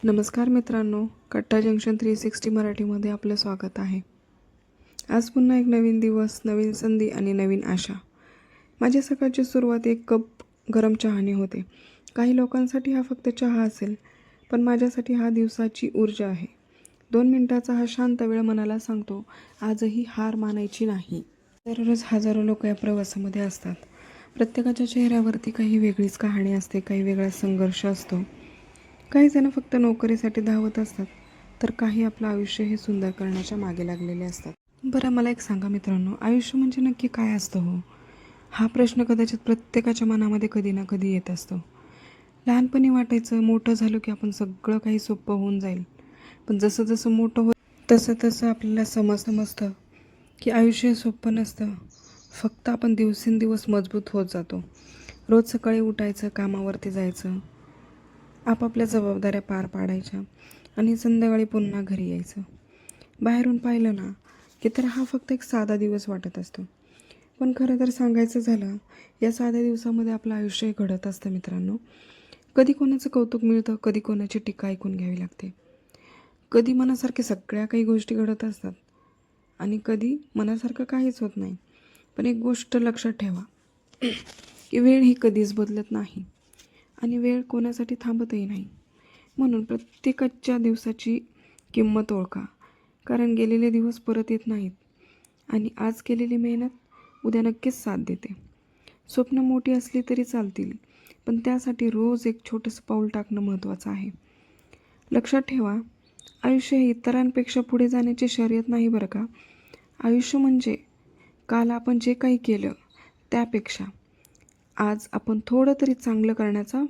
नमस्कार मित्रांनो, कट्टा जंक्शन 360 मराठीमध्ये आपलं स्वागत आहे. आज पुन्हा एक नवीन दिवस, नवीन संधी आणि नवीन आशा. माझ्या सकाळची सुरुवात एक कप गरम चहाने होते. काही लोकांसाठी हा फक्त चहा असेल, पण माझ्यासाठी हा दिवसाची ऊर्जा आहे. 2 मिनिटाचा हा शांत वेळ मनाला सांगतो, आजही हार मानायची नाही. दररोज हजारो लोक या प्रवासामध्ये असतात. प्रत्येकाच्या चेहऱ्यावरती काही वेगळीच कहाणी असते, काही वेगळा संघर्ष असतो. काही जण फक्त नोकरीसाठी धावत असतात, तर काही आपलं आयुष्य हे सुंदर करण्याच्या मागे लागलेले असतात. बरं, मला एक सांगा मित्रांनो, आयुष्य म्हणजे नक्की काय असतं हो? हा प्रश्न कदाचित प्रत्येकाच्या मनामध्ये कधी ना कधी येत असतो. लहानपणी वाटायचं मोठं झालं की आपण सगळं काही सोपं होऊन जाईल. पण जसं जसं मोठं तसं तसं आपल्याला समजतं की आयुष्य हे सोपं नसतं. फक्त आपण दिवसेंदिवस मजबूत होत जातो. रोज सकाळी उठायचं, कामावरती जायचं, आपापल्या जबाबदाऱ्या पार पाडायच्या आणि संध्याकाळी पुन्हा घरी यायचं. बाहेरून पाहिलं ना की तर हा फक्त एक साधा दिवस वाटत असतो. पण खरं तर सांगायचं झालं, या साध्या दिवसामध्ये आपलं आयुष्य घडत असतं मित्रांनो. कधी कोणाचं कौतुक मिळतं, कधी कोणाची टीका ऐकून घ्यावी लागते, कधी मनासारखे सगळ्या काही गोष्टी घडत असतात आणि कधी मनासारखं काहीच होत नाही. पण एक गोष्ट लक्षात ठेवा की वेळ ही कधीच बदलत नाही आणि वेळ कोणासाठी थांबतही नाही. म्हणून प्रत्येकाच्या दिवसाची किंमत ओळखा, कारण गेलेले दिवस परत येत नाहीत आणि आज केलेली मेहनत उद्या नक्कीच साथ देते. स्वप्न मोठी असली तरी चालतील, पण त्यासाठी रोज एक छोटंसं पाऊल टाकणं महत्त्वाचं आहे. लक्षात ठेवा, आयुष्य हे इतरांपेक्षा पुढे जाण्याची शर्यत नाही बरं का. आयुष्य म्हणजे काल आपण जे काही केलं त्यापेक्षा आज आपण थोडं तरी चांगलं करण्याचा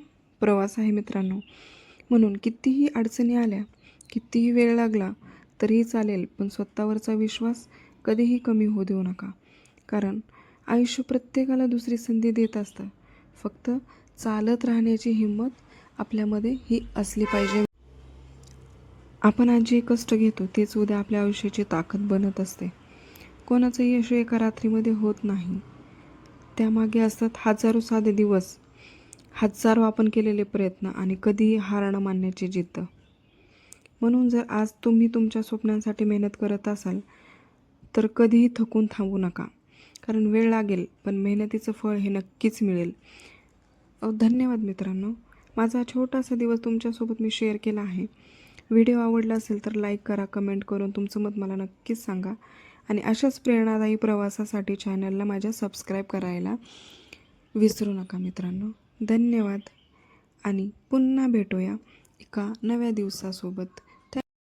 प्रवास आहे मित्रांनो. म्हणून कितीही अडचणी आल्या, कितीही वेळ लागला तरीही चालेल, पण स्वतःवरचा विश्वास कधीही कमी होऊ देऊ नका. कारण आयुष्य प्रत्येकाला दुसरी संधी देत असतं. फक्त चालत राहण्याची हिंमत आपल्यामध्ये ही असली पाहिजे. आपण आज जे कष्ट घेतो तेच उद्या आपल्या आयुष्याची ताकद बनत असते. कोणाचं यश एका रात्रीमध्ये होत नाही. त्यामागे असतात हजारो साधे दिवस, हजारो आपण केलेले प्रयत्न आणि कधीही हार न मानण्याची जिद्द. म्हणून जर आज तुम्ही तुमच्या स्वप्नांसाठी मेहनत करत असाल तर कधीही थकून थांबू नका. कारण वेळ लागेल, पण मेहनतीचं फळ हे नक्कीच मिळेल. धन्यवाद मित्रांनो. माझा छोटासा दिवस तुमच्यासोबत मी शेअर केला आहे. व्हिडिओ आवडला असेल तर लाईक करा, कमेंट करून तुमचं मत मला नक्कीच सांगा आणि अशाच प्रेरणादायी प्रवासासाठी चॅनलला माझ्या सबस्क्राईब करायला विसरू नका मित्रांनो. धन्यवाद आणि पुन्हा भेटूया एका नव्या दिवसासोबत.